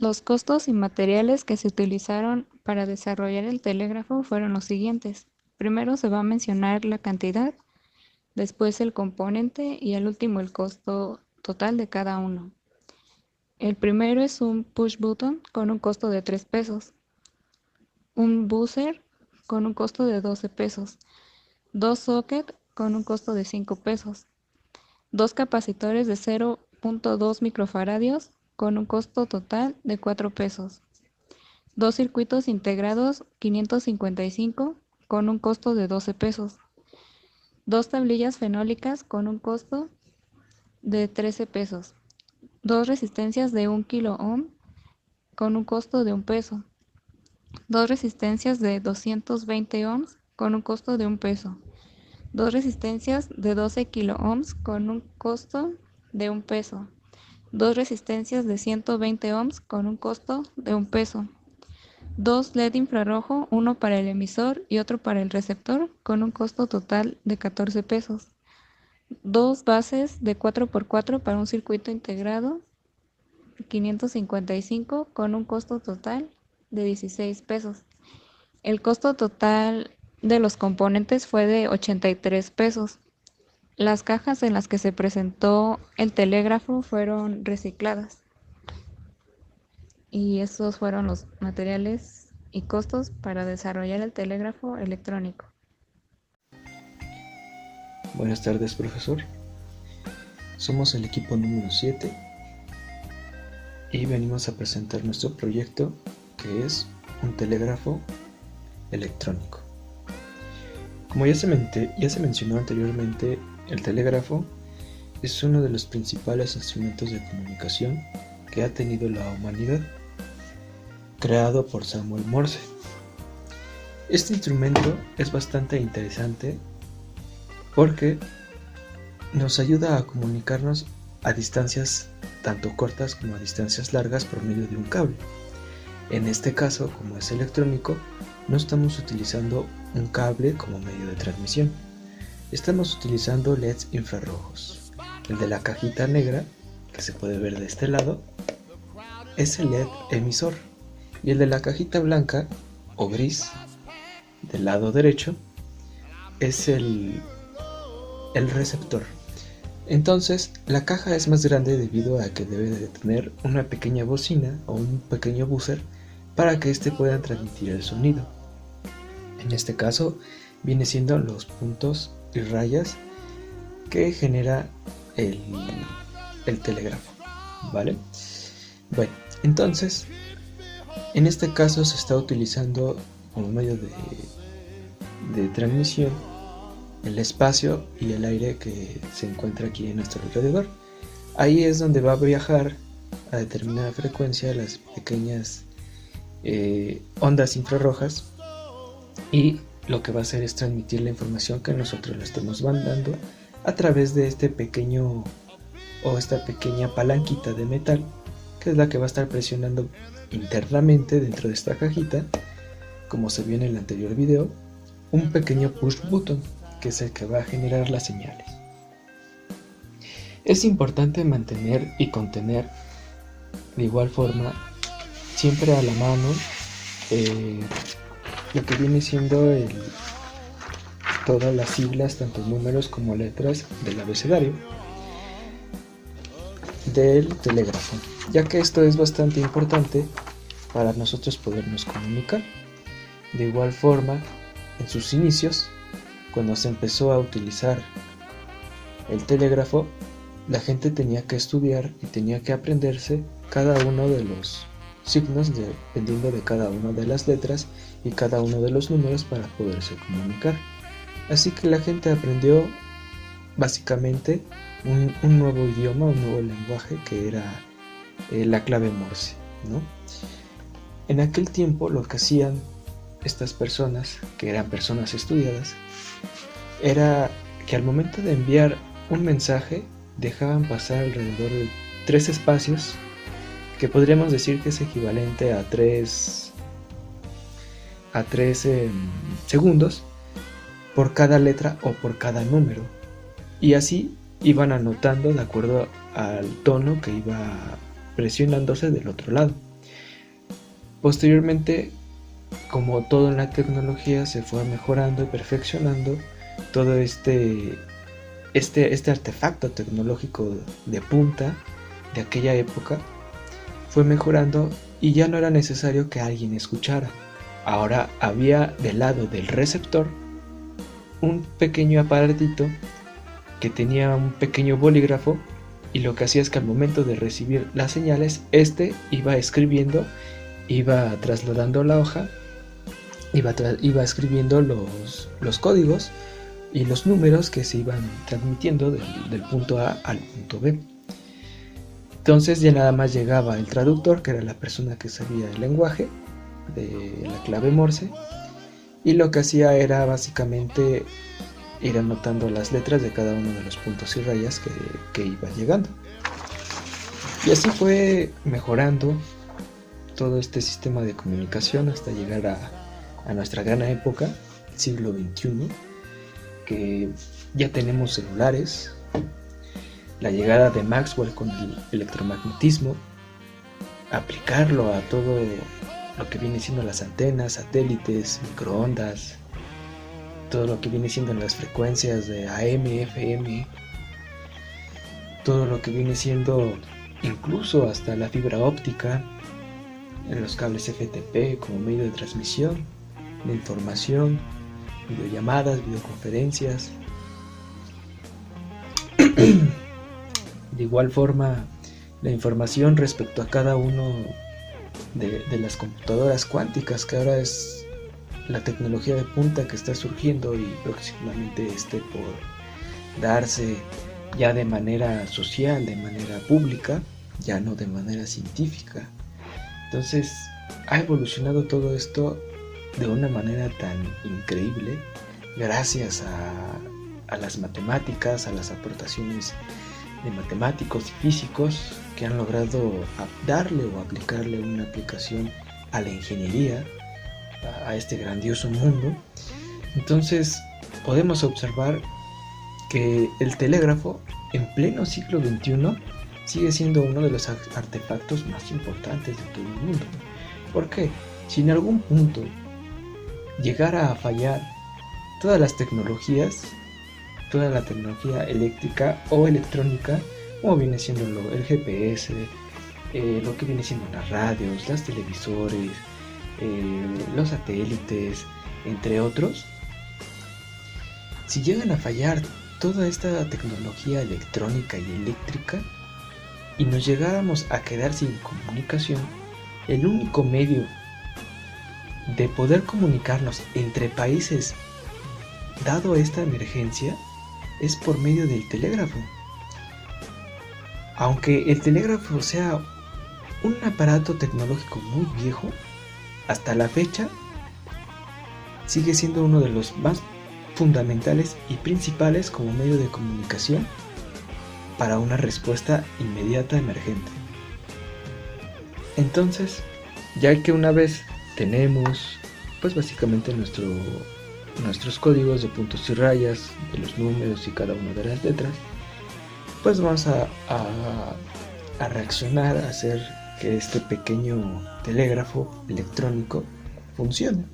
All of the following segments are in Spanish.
Los costos y materiales que se utilizaron para desarrollar el telégrafo fueron los siguientes. Primero se va a mencionar la cantidad, después el componente y al último el costo total de cada uno. El primero es un push button con un costo de 3 pesos, un buzzer con un costo de 12 pesos, dos socket con un costo de 5 pesos, dos capacitores de 0.2 microfaradios con un costo total de 4 pesos, dos circuitos integrados 555 con un costo de 12 pesos, dos tablillas fenólicas con un costo de 13 pesos, dos resistencias de 1 kilo ohm con un costo de 1 peso, dos resistencias de 220 ohms con un costo de 1 peso, dos resistencias de 12 kilo ohms con un costo de 1 peso, dos resistencias de 120 ohms con un costo de 1 peso, dos LED infrarrojo, uno para el emisor y otro para el receptor, con un costo total de 14 pesos, dos bases de 4x4 para un circuito integrado 555 con un costo total de 16 pesos. El costo total de los componentes fue de 83 pesos. Las cajas en las que se presentó el telégrafo fueron recicladas y esos fueron los materiales y costos para desarrollar el telégrafo electrónico. Buenas tardes, profesor. Somos el equipo número 7 y venimos a presentar nuestro proyecto, que es un telégrafo electrónico. Como ya se mencionó anteriormente, el telégrafo es uno de los principales instrumentos de comunicación que ha tenido la humanidad, creado por Samuel Morse. Este instrumento es bastante interesante porque nos ayuda a comunicarnos a distancias tanto cortas como a distancias largas por medio de un cable. En este caso, como es electrónico, no estamos utilizando un cable como medio de transmisión. Estamos utilizando LEDs infrarrojos. El de la cajita negra, que se puede ver de este lado, es el LED emisor. Y el de la cajita blanca o gris, del lado derecho, es el receptor. Entonces, la caja es más grande debido a que debe de tener una pequeña bocina o un pequeño buzzer para que éste pueda transmitir el sonido. En este caso, viene siendo los puntos y rayas que genera el telégrafo, ¿vale? Bueno, entonces, en este caso se está utilizando como medio de transmisión el espacio y el aire que se encuentra aquí en nuestro alrededor. Ahí es donde va a viajar a determinada frecuencia las pequeñas ondas infrarrojas, y lo que va a hacer es transmitir la información que nosotros le estamos mandando a través de este pequeño o esta pequeña palanquita de metal, que es la que va a estar presionando internamente dentro de esta cajita, como se vio en el anterior video, un pequeño push button, que es el que va a generar las señales. Es importante mantener y contener de igual forma siempre a la mano lo que viene siendo todas las siglas, tanto números como letras del abecedario del telégrafo, ya que esto es bastante importante para nosotros podernos comunicar. De igual forma, en sus inicios, cuando se empezó a utilizar el telégrafo, la gente tenía que estudiar y tenía que aprenderse cada uno de los signos dependiendo de cada una de las letras y cada uno de los números para poderse comunicar. Así que la gente aprendió básicamente un nuevo idioma, un nuevo lenguaje, que era la clave Morse, ¿no? En aquel tiempo lo que hacían estas personas, que eran personas estudiadas, era que al momento de enviar un mensaje dejaban pasar alrededor de 3 espacios, que podríamos decir que es equivalente a 3 segundos por cada letra o por cada número, y así iban anotando de acuerdo al tono que iba presionándose del otro lado. Posteriormente, como todo en la tecnología, se fue mejorando y perfeccionando todo este artefacto tecnológico de punta de aquella época. Fue mejorando y ya no era necesario que alguien escuchara. Ahora había del lado del receptor un pequeño aparatito que tenía un pequeño bolígrafo, y lo que hacía es que al momento de recibir las señales, iba escribiendo, iba trasladando la hoja, iba escribiendo los códigos y los números que se iban transmitiendo del punto A al punto B. Entonces ya nada más llegaba el traductor, que era la persona que sabía el lenguaje de la clave Morse, y lo que hacía era básicamente ir anotando las letras de cada uno de los puntos y rayas que iba llegando. Y así fue mejorando todo este sistema de comunicación hasta llegar a nuestra gran época, el siglo XXI, que ya tenemos celulares, la llegada de Maxwell con el electromagnetismo, aplicarlo a todo lo que viene siendo las antenas, satélites, microondas, todo lo que viene siendo las frecuencias de AM, FM, todo lo que viene siendo incluso hasta la fibra óptica, en los cables FTP como medio de transmisión de información, videollamadas, videoconferencias. De igual forma, la información respecto a cada uno de las computadoras cuánticas, que ahora es la tecnología de punta que está surgiendo y próximamente esté por darse ya de manera social, de manera pública, ya no de manera científica. Entonces ha evolucionado todo esto de una manera tan increíble gracias a las matemáticas, a las aportaciones de matemáticos y físicos que han logrado darle o aplicarle una aplicación a la ingeniería, a este grandioso mundo. Entonces podemos observar que el telégrafo en pleno siglo XXI sigue siendo uno de los artefactos más importantes de todo el mundo. ¿Por qué? Si en algún punto llegara a fallar todas las tecnologías, toda la tecnología eléctrica o electrónica, como viene siendo el GPS, lo que viene siendo las radios, los televisores, los satélites, entre otros, si llegan a fallar toda esta tecnología electrónica y eléctrica y nos llegáramos a quedar sin comunicación, el único medio de poder comunicarnos entre países dado esta emergencia es por medio del telégrafo. Aunque el telégrafo sea un aparato tecnológico muy viejo, hasta la fecha sigue siendo uno de los más fundamentales y principales como medio de comunicación para una respuesta inmediata emergente. Entonces, ya que una vez tenemos pues básicamente nuestros códigos de puntos y rayas, de los números y cada una de las letras, pues vamos a reaccionar a hacer que este pequeño telégrafo electrónico funcione.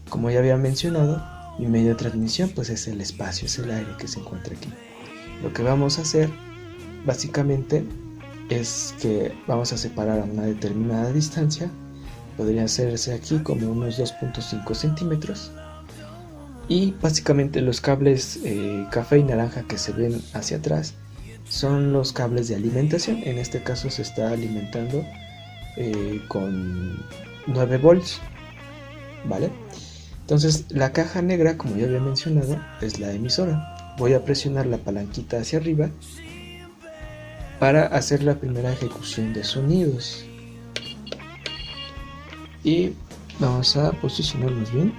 Como ya había mencionado, mi medio de transmisión pues es el espacio, es el aire que se encuentra aquí. Lo que vamos a hacer básicamente es que vamos a separar a una determinada distancia, podría hacerse aquí como unos 2.5 centímetros, y básicamente los cables café y naranja que se ven hacia atrás son los cables de alimentación. En este caso se está alimentando con 9 volts, ¿vale? Entonces la caja negra, como ya había mencionado, es la emisora. Voy a presionar la palanquita hacia arriba para hacer la primera ejecución de sonidos y vamos a posicionarnos bien.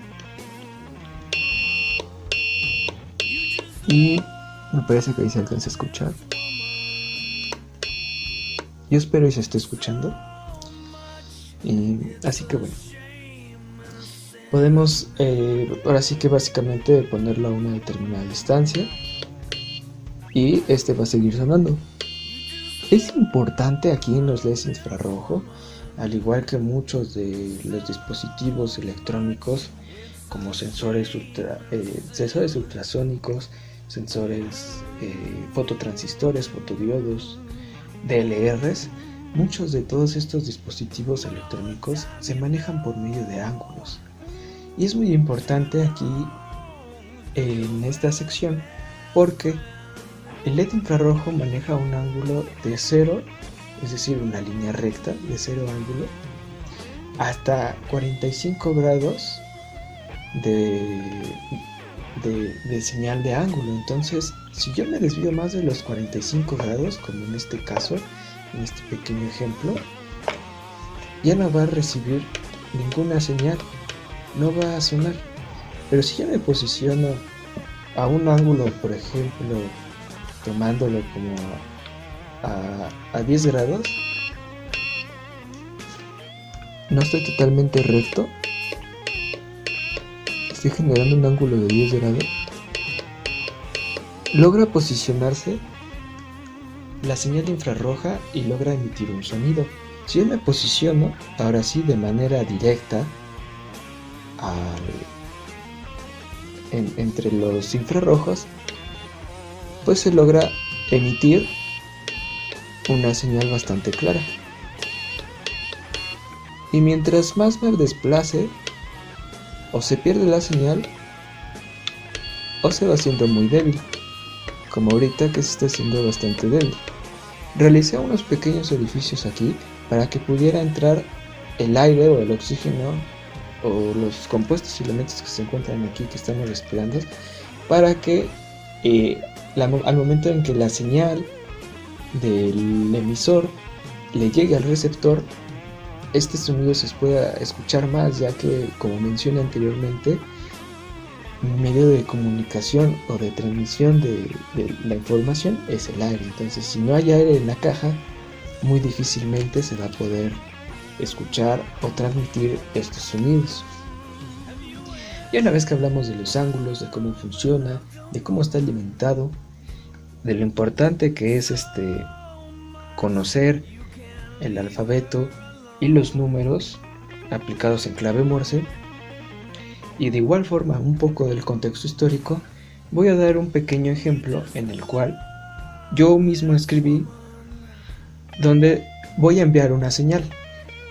Y me parece que ahí se alcanza a escuchar. Yo espero que se esté escuchando. Así que bueno, podemos ahora sí que básicamente ponerlo a una determinada distancia y este va a seguir sonando. Es importante aquí en los LEDs infrarrojo al igual que muchos de los dispositivos electrónicos como sensores ultrasónicos, sensores fototransistores, fotodiodos, DLRs. Muchos de todos estos dispositivos electrónicos se manejan por medio de ángulos. Y es muy importante aquí en esta sección porque el LED infrarrojo maneja un ángulo de 0, es decir, una línea recta de 0 ángulo, hasta 45 grados de señal de ángulo. Entonces, si yo me desvío más de los 45 grados, como en este caso, en este pequeño ejemplo, ya no va a recibir ninguna señal, no va a sonar. Pero si yo me posiciono a un ángulo, por ejemplo, tomándolo como a 10 grados, no estoy totalmente recto, estoy generando un ángulo de 10 grados, logra posicionarse la señal infrarroja y logra emitir un sonido. Si yo me posiciono, ahora sí, de manera directa entre los infrarrojos, pues se logra emitir una señal bastante clara. Y mientras más me desplace, o se pierde la señal, o se va haciendo muy débil, como ahorita que se está haciendo bastante débil. Realicé unos pequeños orificios aquí para que pudiera entrar el aire o el oxígeno o los compuestos y elementos que se encuentran aquí que estamos respirando, para que al momento en que la señal del emisor le llegue al receptor, este sonido se pueda escuchar más, ya que, como mencioné anteriormente, un medio de comunicación o de transmisión de la información es el aire. Entonces, si no hay aire en la caja, muy difícilmente se va a poder escuchar o transmitir estos sonidos. Y una vez que hablamos de los ángulos, de cómo funciona, de cómo está alimentado, de lo importante que es conocer el alfabeto y los números aplicados en clave Morse, y de igual forma un poco del contexto histórico, voy a dar un pequeño ejemplo en el cual yo mismo escribí, donde voy a enviar una señal.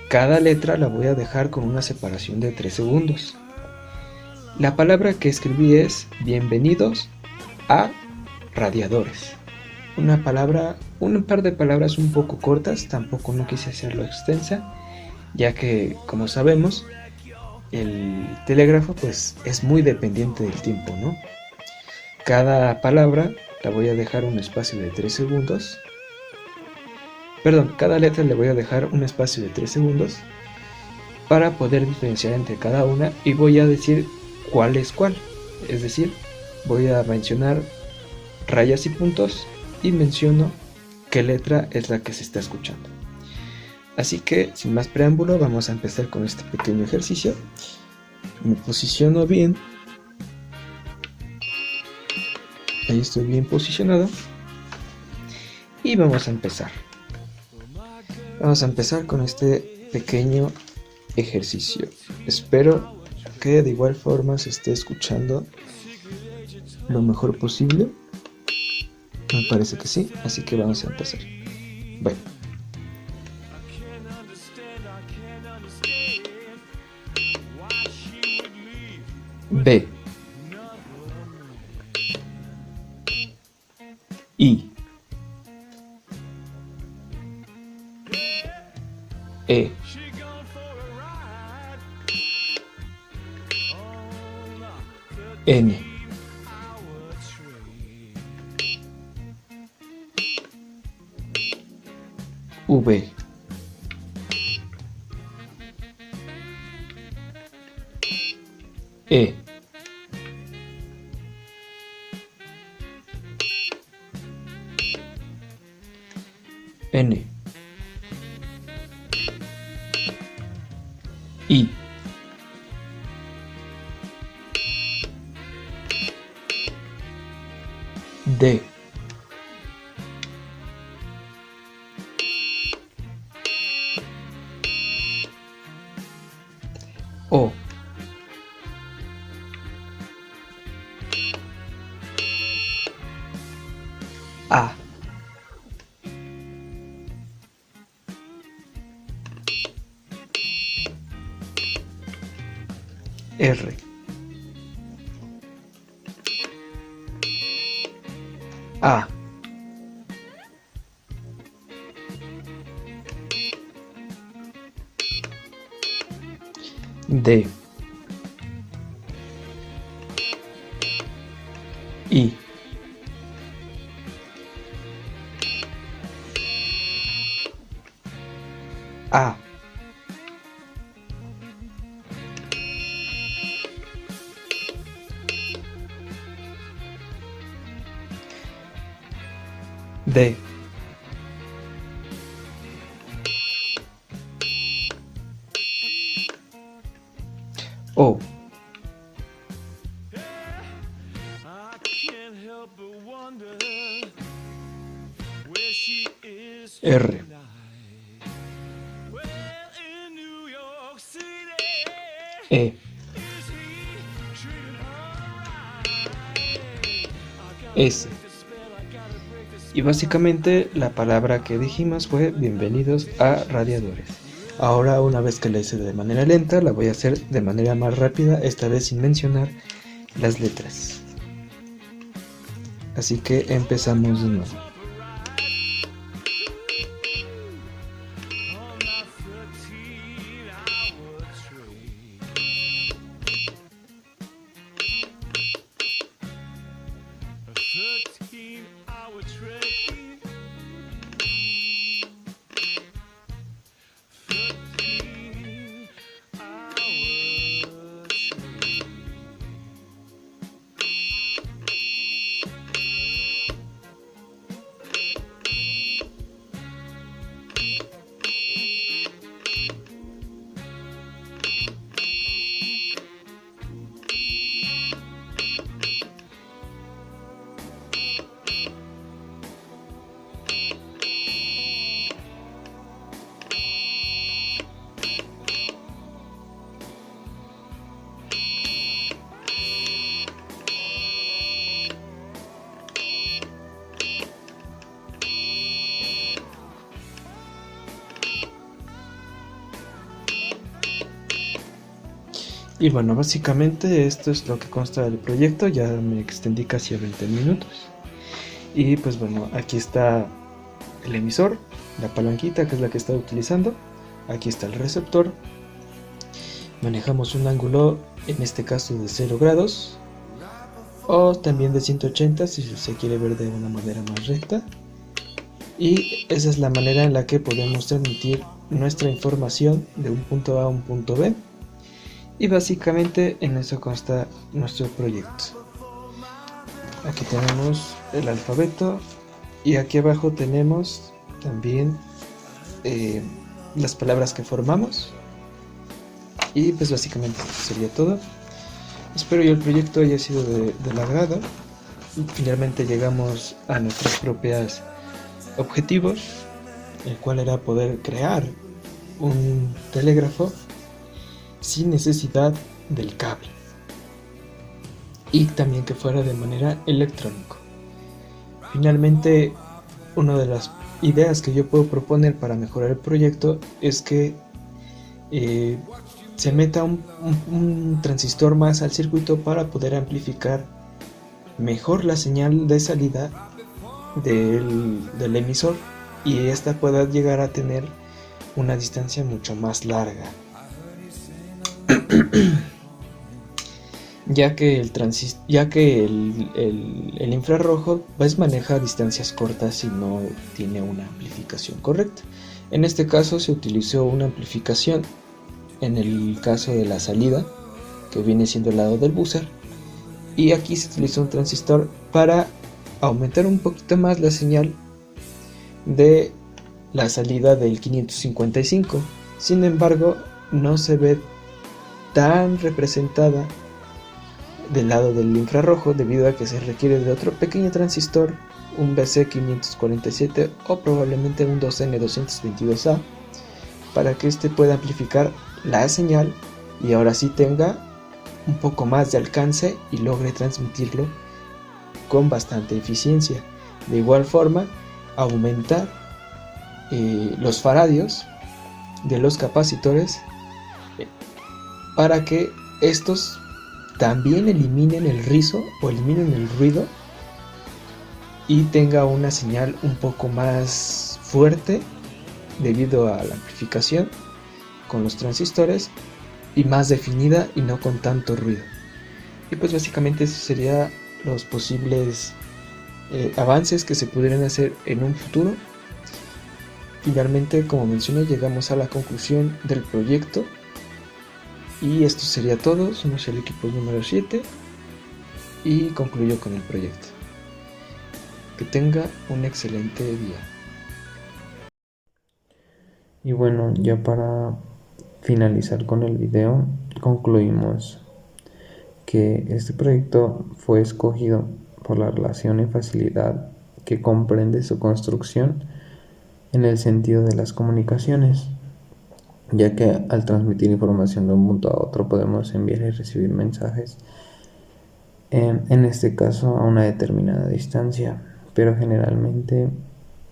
Cada letra la voy a dejar con una separación de 3 segundos. La palabra que escribí es bienvenidos a radiadores. Un par de palabras un poco cortas, tampoco no quise hacerlo extensa, ya que, como sabemos, el telégrafo pues es muy dependiente del tiempo, ¿no? Cada palabra la voy a dejar un espacio de 3 segundos. Cada letra le voy a dejar un espacio de 3 segundos para poder diferenciar entre cada una, y voy a decir cuál es cuál. Es decir, voy a mencionar rayas y puntos y menciono qué letra es la que se está escuchando. Así que, sin más preámbulo, vamos a empezar con este pequeño ejercicio. Me posiciono bien. Ahí estoy bien posicionado. Y vamos a empezar. Vamos a empezar con este pequeño ejercicio. Espero que de igual forma se esté escuchando lo mejor posible. Me parece que sí, así que vamos a empezar. Bueno. B. I. E. N. V. E. N. I. D. A. R. A. D. I. A. D. O. R. E. S. Y básicamente la palabra que dijimos fue bienvenidos a Radiadores. Ahora, una vez que la hice de manera lenta, la voy a hacer de manera más rápida, esta vez sin mencionar las letras. Así que empezamos de nuevo. Y bueno, básicamente esto es lo que consta del proyecto. Ya me extendí casi a 20 minutos. Y pues bueno, aquí está el emisor, la palanquita que es la que está utilizando. Aquí está el receptor. Manejamos un ángulo, en este caso de 0 grados. O también de 180 si se quiere ver de una manera más recta. Y esa es la manera en la que podemos transmitir nuestra información de un punto A a un punto B. Y básicamente en eso consta nuestro proyecto. Aquí tenemos el alfabeto y aquí abajo tenemos también las palabras que formamos. Y pues básicamente sería todo. Espero que el proyecto haya sido del agrado. Finalmente llegamos a nuestros propios objetivos, el cual era poder crear un telégrafo sin necesidad del cable y también que fuera de manera electrónica. Finalmente, una de las ideas que yo puedo proponer para mejorar el proyecto es que se meta un transistor más al circuito para poder amplificar mejor la señal de salida del emisor y esta pueda llegar a tener una distancia mucho más larga. ya que el infrarrojo pues maneja distancias cortas y no tiene una amplificación correcta. En este caso se utilizó una amplificación en el caso de la salida, que viene siendo el lado del buzzer, y aquí se utilizó un transistor para aumentar un poquito más la señal de la salida del 555. Sin embargo, no se ve tan representada del lado del infrarrojo debido a que se requiere de otro pequeño transistor, un BC547 o probablemente un 2N222A, para que este pueda amplificar la señal y ahora sí tenga un poco más de alcance y logre transmitirlo con bastante eficiencia. De igual forma, aumentar los faradios de los capacitores para que estos también eliminen el rizo o eliminen el ruido y tenga una señal un poco más fuerte debido a la amplificación con los transistores y más definida y no con tanto ruido. Y pues básicamente eso sería los posibles avances que se pudieran hacer en un futuro. Finalmente, como mencioné, llegamos a la conclusión del proyecto y esto sería todo. Somos el equipo número 7 y concluyo con el proyecto. Que tenga un excelente día. Y bueno, ya para finalizar con el video, concluimos que este proyecto fue escogido por la relación y facilidad que comprende su construcción en el sentido de las comunicaciones, ya que al transmitir información de un punto a otro podemos enviar y recibir mensajes, en este caso a una determinada distancia, pero generalmente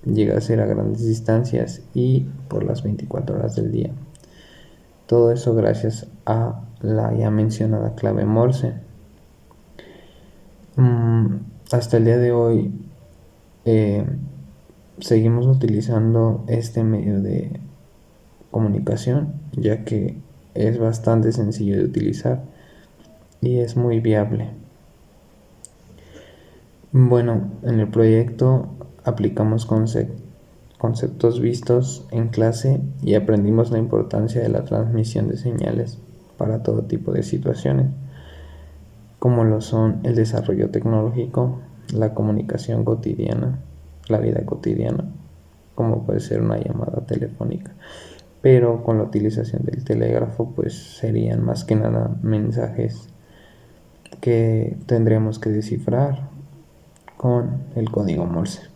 llega a ser a grandes distancias y por las 24 horas del día. Todo eso gracias a la ya mencionada clave Morse. Hasta el día de hoy seguimos utilizando este medio de comunicación, ya que es bastante sencillo de utilizar y es muy viable. Bueno, en el proyecto aplicamos conceptos vistos en clase y aprendimos la importancia de la transmisión de señales para todo tipo de situaciones, como lo son el desarrollo tecnológico, la comunicación cotidiana, la vida cotidiana, como puede ser una llamada telefónica. Pero con la utilización del telégrafo, pues serían más que nada mensajes que tendremos que descifrar con el código Morse.